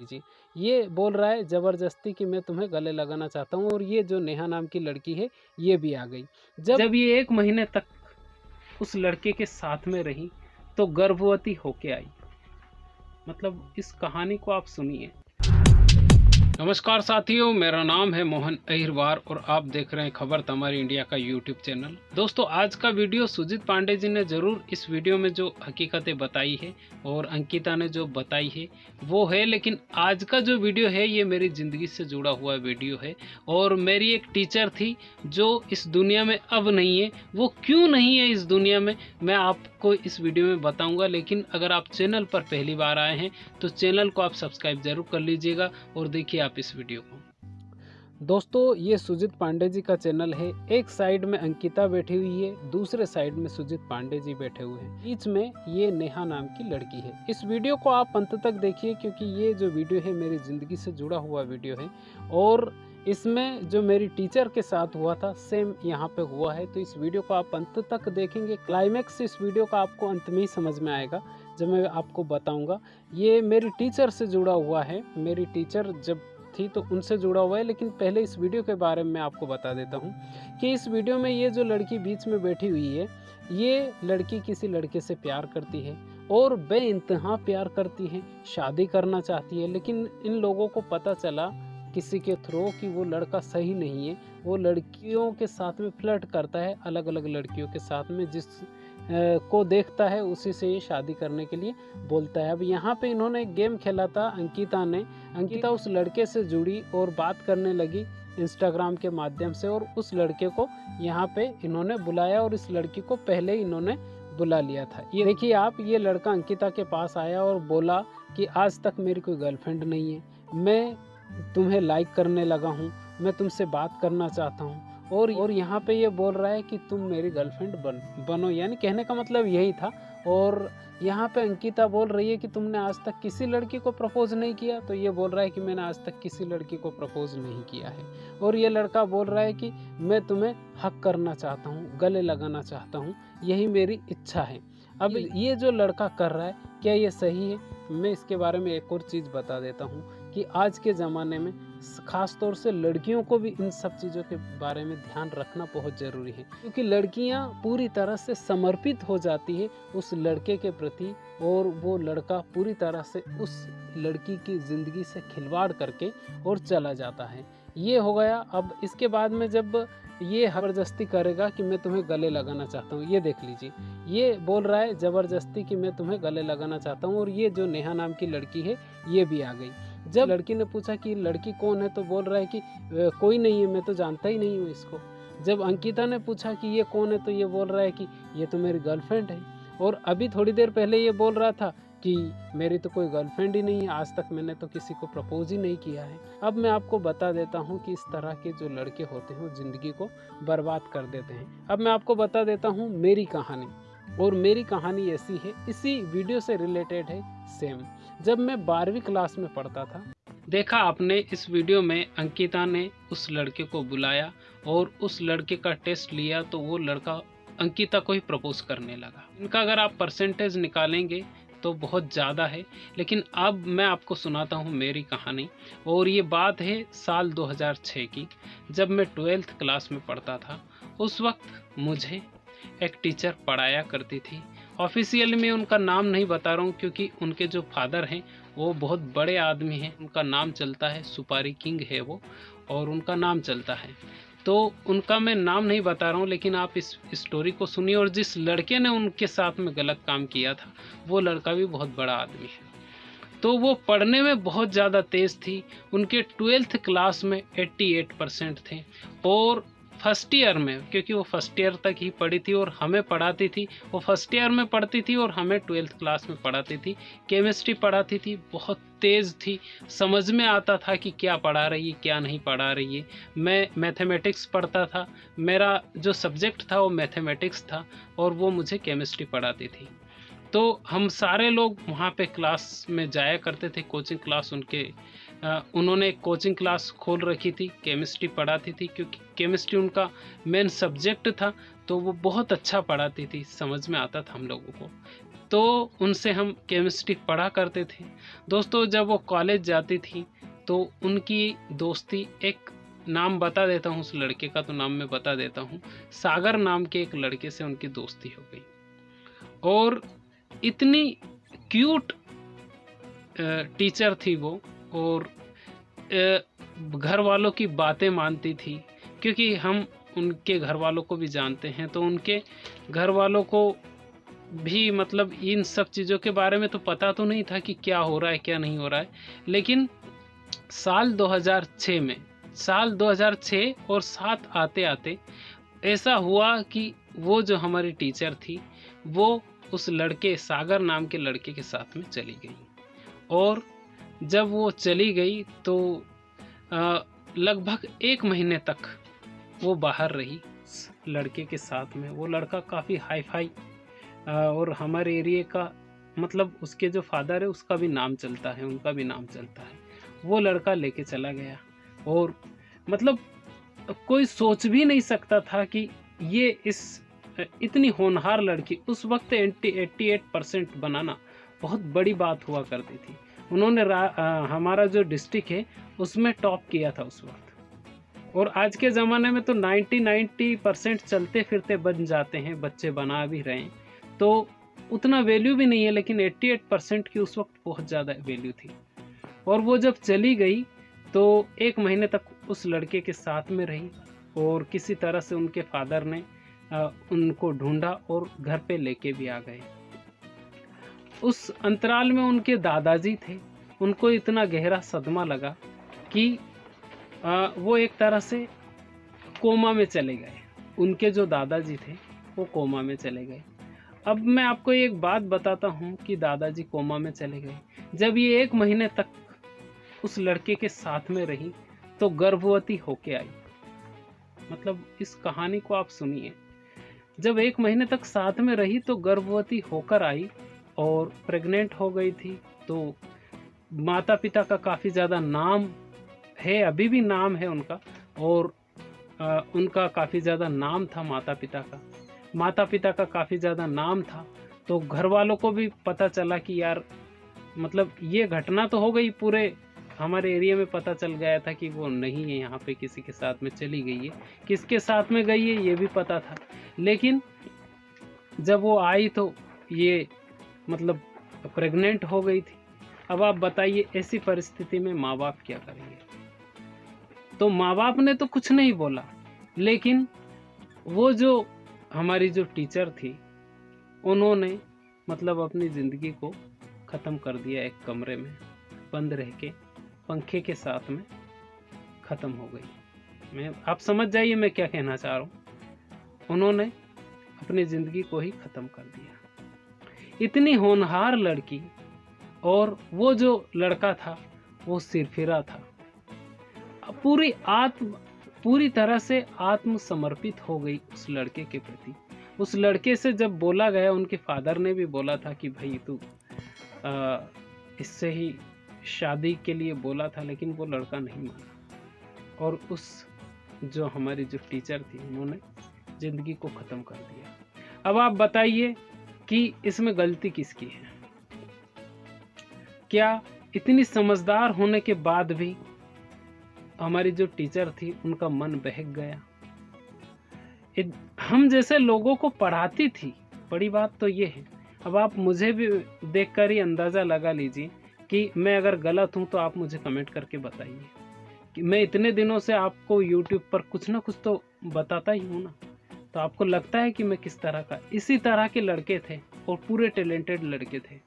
जी, ये बोल रहा है ज़बरदस्ती कि मैं तुम्हें गले लगाना चाहता हूँ और ये जो नेहा नाम की लड़की है ये भी आ गई। जब ये 1 महीने तक उस लड़के के साथ में रही तो गर्भवती होके आई। मतलब इस कहानी को आप सुनिए। नमस्कार साथियों, मेरा नाम है मोहन अहिरवार और आप देख रहे हैं खबर तमारी इंडिया का यूट्यूब चैनल। दोस्तों, आज का वीडियो सुजीत पांडे जी ने ज़रूर इस वीडियो में जो हकीकतें बताई है और अंकिता ने जो बताई है वो है, लेकिन आज का जो वीडियो है ये मेरी ज़िंदगी से जुड़ा हुआ वीडियो है। और मेरी एक टीचर थी जो इस दुनिया में अब नहीं है। वो क्यों नहीं है इस दुनिया में, मैं आपको इस वीडियो में बताऊँगा। लेकिन अगर आप चैनल पर पहली बार आए हैं तो चैनल को आप सब्सक्राइब ज़रूर कर लीजिएगा और देखिए आप इस वीडियो को। दोस्तों, ये सुजीत पांडे जी का चैनल है। एक साइड में अंकिता बैठी हुई है, दूसरे साइड में सुजीत पांडे जी बैठे हुए हैं, बीच में ये नेहा नाम की लड़की है। इस वीडियो को आप अंत तक देखिए क्योंकि ये जो वीडियो है मेरी ज़िंदगी से जुड़ा हुआ वीडियो है और इसमें जो मेरी टीचर के साथ हुआ था सेम यहाँ पे हुआ है। तो इस वीडियो को आप अंत तक देखेंगे। क्लाइमैक्स इस वीडियो का आपको अंत में ही समझ में आएगा जब मैं आपको बताऊँगा। ये मेरी टीचर से जुड़ा हुआ है। मेरी टीचर जब थी तो उनसे जुड़ा हुआ है। लेकिन पहले इस वीडियो के बारे में आपको बता देता हूँ कि इस वीडियो में ये जो लड़की बीच में बैठी हुई है, ये लड़की किसी लड़के से प्यार करती है और बेइंतहा प्यार करती है, शादी करना चाहती है। लेकिन इन लोगों को पता चला किसी के थ्रू कि वो लड़का सही नहीं है। वो लड़कियों के साथ में फ्लर्ट करता है, अलग अलग लड़कियों के साथ में, जिस को देखता है उसी से ये शादी करने के लिए बोलता है। अब यहाँ पे इन्होंने एक गेम खेला था अंकिता उस लड़के से जुड़ी और बात करने लगी इंस्टाग्राम के माध्यम से और उस लड़के को यहाँ पे इन्होंने बुलाया और इस लड़की को पहले इन्होंने बुला लिया था। ये देखिए आप, ये लड़का अंकिता के पास आया और बोला कि आज तक मेरी कोई गर्लफ्रेंड नहीं है, मैं तुम्हें लाइक करने लगा हूँ, मैं तुमसे बात करना चाहता हूँ और यहाँ पे ये बोल रहा है कि तुम मेरी गर्लफ्रेंड बनो, यानी कहने का मतलब यही था। और यहाँ पे अंकिता बोल रही है कि तुमने आज तक किसी लड़की को प्रपोज नहीं किया, तो ये बोल रहा है कि मैंने आज तक किसी लड़की को प्रपोज नहीं किया है। और ये लड़का बोल रहा है कि मैं तुम्हें हक करना चाहता हूँ, गले लगाना चाहता हूँ, यही मेरी इच्छा है। अब ये जो लड़का कर रहा है क्या ये सही है? मैं इसके बारे में एक और चीज़ बता देता हूँ कि आज के ज़माने में ख़ास तौर से लड़कियों को भी इन सब चीज़ों के बारे में ध्यान रखना बहुत ज़रूरी है, क्योंकि लड़कियां पूरी तरह से समर्पित हो जाती है उस लड़के के प्रति और वो लड़का पूरी तरह से उस लड़की की ज़िंदगी से खिलवाड़ करके और चला जाता है। ये हो गया। अब इसके बाद में जब ये ज़बरदस्ती करेगा कि मैं तुम्हें गले लगाना चाहता हूँ, ये देख लीजिए, ये बोल रहा है ज़बरदस्ती कि मैं तुम्हें गले लगाना चाहता हूँ और ये जो नेहा नाम की लड़की है ये भी आ गई। जब लड़की ने पूछा कि लड़की कौन है तो बोल रहा है कि कोई नहीं है, मैं तो जानता ही नहीं हूँ इसको। जब अंकिता ने पूछा कि ये कौन है तो ये बोल रहा है कि ये तो मेरी गर्लफ्रेंड है। और अभी थोड़ी देर पहले ये बोल रहा था कि मेरी तो कोई गर्लफ्रेंड ही नहीं है, आज तक मैंने तो किसी को प्रपोज ही नहीं किया है। अब मैं आपको बता देता हूँ कि इस तरह के जो लड़के होते हैं वो ज़िंदगी को बर्बाद कर देते हैं। अब मैं आपको बता देता हूँ मेरी कहानी, और मेरी कहानी ऐसी है, इसी वीडियो से रिलेटेड है सेम। जब मैं 12वीं क्लास में पढ़ता था, देखा आपने इस वीडियो में अंकिता ने उस लड़के को बुलाया और उस लड़के का टेस्ट लिया तो वो लड़का अंकिता को ही प्रपोज करने लगा। इनका अगर आप परसेंटेज निकालेंगे तो बहुत ज़्यादा है। लेकिन अब मैं आपको सुनाता हूँ मेरी कहानी, और ये बात है साल 2006 की, जब मैं 12th क्लास में पढ़ता था। उस वक्त मुझे एक टीचर पढ़ाया करती थी। ऑफिशियल में उनका नाम नहीं बता रहा हूँ क्योंकि उनके जो फादर हैं वो बहुत बड़े आदमी हैं, उनका नाम चलता है, सुपारी किंग है वो, और उनका नाम चलता है, तो उनका मैं नाम नहीं बता रहा हूँ। लेकिन आप इस स्टोरी को सुनिए। और जिस लड़के ने उनके साथ में गलत काम किया था वो लड़का भी बहुत बड़ा आदमी है। तो वो पढ़ने में बहुत ज़्यादा तेज़ थी। उनके 12th क्लास में 88% थे और फर्स्ट ईयर में, क्योंकि वो फर्स्ट ईयर तक ही पढ़ी थी और हमें पढ़ाती थी, वो फर्स्ट ईयर में पढ़ती थी और हमें 12th क्लास में पढ़ाती थी। केमिस्ट्री पढ़ाती थी, बहुत तेज़ थी, समझ में आता था कि क्या पढ़ा रही है क्या नहीं पढ़ा रही है। मैं मैथमेटिक्स पढ़ता था, मेरा जो सब्जेक्ट था वो मैथमेटिक्स था और वो मुझे केमिस्ट्री पढ़ाती थी। तो हम सारे लोग वहाँ पे क्लास में जाया करते थे, कोचिंग क्लास उन्होंने एक कोचिंग क्लास खोल रखी थी, केमिस्ट्री पढ़ाती थी, क्योंकि केमिस्ट्री उनका मेन सब्जेक्ट था। तो वो बहुत अच्छा पढ़ाती थी, समझ में आता था हम लोगों को। तो उनसे हम केमिस्ट्री पढ़ा करते थे। दोस्तों जब वो कॉलेज जाती थी तो उनकी दोस्ती, एक नाम बता देता हूँ उस लड़के का, तो नाम मैं बता देता हूँ, सागर नाम के एक लड़के से उनकी दोस्ती हो गई। और इतनी क्यूट टीचर थी वो, और घर वालों की बातें मानती थी, क्योंकि हम उनके घर वालों को भी जानते हैं, तो उनके घर वालों को भी मतलब इन सब चीज़ों के बारे में तो पता तो नहीं था कि क्या हो रहा है क्या नहीं हो रहा है। लेकिन साल 2006 और 7 आते आते ऐसा हुआ कि वो जो हमारी टीचर थी वो उस लड़के, सागर नाम के लड़के के साथ में चली गई। और जब वो चली गई तो लगभग 1 महीने तक वो बाहर रही लड़के के साथ में। वो लड़का काफ़ी हाई फाई और हमारे एरिया का, मतलब उसके जो फादर है उसका भी नाम चलता है, उनका भी नाम चलता है। वो लड़का लेके चला गया, और मतलब कोई सोच भी नहीं सकता था कि ये इतनी होनहार लड़की, उस वक्त 88% बनाना बहुत बड़ी बात हुआ करती थी। उन्होंने हमारा जो डिस्ट्रिक्ट है उसमें टॉप किया था उस वक्त। और आज के ज़माने में तो 90% चलते फिरते बन जाते हैं, बच्चे बना भी रहे हैं, तो उतना वैल्यू भी नहीं है, लेकिन 88% की उस वक्त बहुत ज़्यादा वैल्यू थी। और वो जब चली गई तो 1 महीने तक उस लड़के के साथ में रही, और किसी तरह से उनके फादर ने उनको ढूंढा और घर पे लेके भी आ गए। उस अंतराल में उनके दादाजी थे, उनको इतना गहरा सदमा लगा कि वो एक तरह से कोमा में चले गए। उनके जो दादाजी थे वो कोमा में चले गए। अब मैं आपको एक बात बताता हूँ कि दादाजी कोमा में चले गए। जब ये 1 महीने तक उस लड़के के साथ में रही तो गर्भवती होके आई। मतलब इस कहानी को आप सुनिए, जब 1 महीने तक साथ में रही तो गर्भवती होकर आई और प्रेग्नेंट हो गई थी। तो माता पिता का काफ़ी ज़्यादा नाम है, अभी भी नाम है उनका, और उनका काफ़ी ज़्यादा नाम था माता पिता का काफ़ी ज़्यादा नाम था। तो घर वालों को भी पता चला कि यार मतलब ये घटना तो हो गई, पूरे हमारे एरिया में पता चल गया था कि वो नहीं है यहाँ पे, किसी के साथ में चली गई है। किसके साथ में गई है ये भी पता था, लेकिन जब वो आई तो ये मतलब प्रेग्नेंट हो गई थी। अब आप बताइए ऐसी परिस्थिति में माँ बाप क्या करेंगे? तो माँ बाप ने तो कुछ नहीं बोला, लेकिन वो जो हमारी जो टीचर थी उन्होंने मतलब अपनी ज़िंदगी को ख़त्म कर दिया। एक कमरे में बंद रह के पंखे के साथ में ख़त्म हो गई। आप समझ जाइए मैं क्या कहना चाह रहा हूँ। उन्होंने अपनी ज़िंदगी को ही ख़त्म कर दिया। इतनी होनहार लड़की, और वो जो लड़का था वो सिरफिरा था। पूरी तरह से आत्मसमर्पित हो गई उस लड़के के प्रति। उस लड़के से जब बोला गया, उनके फादर ने भी बोला था कि भाई तू इससे ही शादी के लिए बोला था, लेकिन वो लड़का नहीं माना, और उस जो हमारी जो टीचर थी उन्होंने ज़िंदगी को ख़त्म कर दिया। अब आप बताइए कि इसमें गलती किसकी है? क्या इतनी समझदार होने के बाद भी हमारी जो टीचर थी उनका मन बहक गया? हम जैसे लोगों को पढ़ाती थी, बड़ी बात तो ये है। अब आप मुझे भी देखकर ही अंदाज़ा लगा लीजिए कि मैं अगर गलत हूँ तो आप मुझे कमेंट करके बताइए कि मैं इतने दिनों से आपको यूट्यूब पर कुछ ना कुछ तो बताता ही हूँ ना, तो आपको लगता है कि मैं किस तरह का। इसी तरह के लड़के थे और पूरे टैलेंटेड लड़के थे।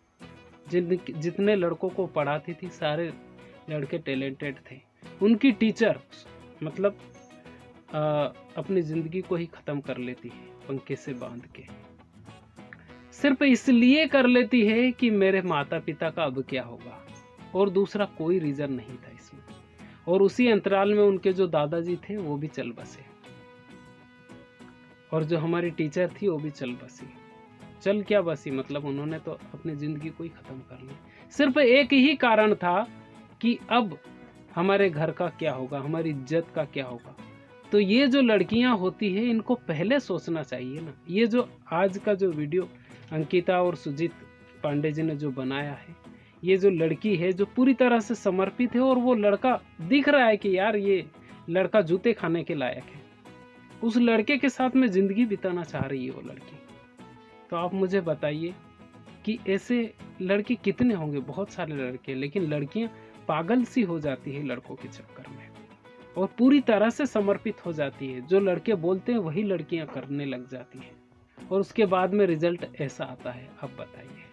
जितने लड़कों को पढ़ाती थी सारे लड़के टैलेंटेड थे। उनकी टीचर मतलब अपनी ज़िंदगी को ही ख़त्म कर लेती है पंखे से बांध के, सिर्फ इसलिए कर लेती है कि मेरे माता पिता का अब क्या होगा, और दूसरा कोई रीज़न नहीं था इसमें। और उसी अंतराल में उनके जो दादाजी थे वो भी चल बसे, और जो हमारी टीचर थी वो भी चल बसी। चल क्या बसी, मतलब उन्होंने तो अपनी ज़िंदगी को ही ख़त्म कर ली। सिर्फ एक ही कारण था कि अब हमारे घर का क्या होगा, हमारी इज्जत का क्या होगा। तो ये जो लड़कियां होती है इनको पहले सोचना चाहिए ना। ये जो आज का जो वीडियो अंकिता और सुजीत पांडे जी ने जो बनाया है, ये जो लड़की है जो पूरी तरह से समर्पित है, और वो लड़का दिख रहा है कि यार ये लड़का जूते खाने के लायक है, उस लड़के के साथ में ज़िंदगी बिताना चाह रही है वो लड़की। तो आप मुझे बताइए कि ऐसे लड़के कितने होंगे? बहुत सारे लड़के, लेकिन लड़कियां पागल सी हो जाती है लड़कों के चक्कर में और पूरी तरह से समर्पित हो जाती है। जो लड़के बोलते हैं वही लड़कियां करने लग जाती हैं, और उसके बाद में रिजल्ट ऐसा आता है। अब बताइए,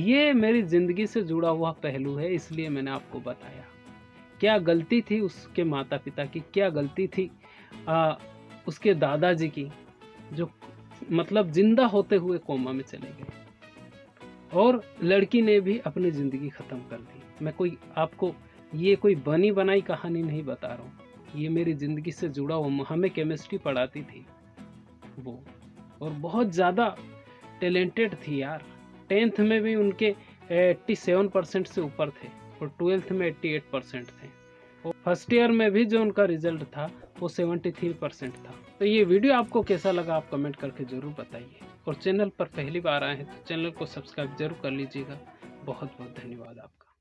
ये मेरी ज़िंदगी से जुड़ा हुआ पहलू है, इसलिए मैंने आपको बताया। क्या गलती थी उसके माता पिता की, क्या गलती थी उसके दादाजी की, जो मतलब जिंदा होते हुए कोमा में चले गए, और लड़की ने भी अपनी ज़िंदगी ख़त्म कर दी। मैं कोई आपको ये कोई बनी बनाई कहानी नहीं बता रहा हूँ, ये मेरी ज़िंदगी से जुड़ा हुआ। हमें केमिस्ट्री पढ़ाती थी वो, और बहुत ज़्यादा टैलेंटेड थी यार। 10th में भी उनके 87% से ऊपर थे, और 12th में 88% थे, और फर्स्ट ईयर में भी जो उनका रिजल्ट था वो 73% था। तो ये वीडियो आपको कैसा लगा आप कमेंट करके ज़रूर बताइए, और चैनल पर पहली बार आए हैं तो चैनल को सब्सक्राइब जरूर कर लीजिएगा। बहुत बहुत धन्यवाद आपका।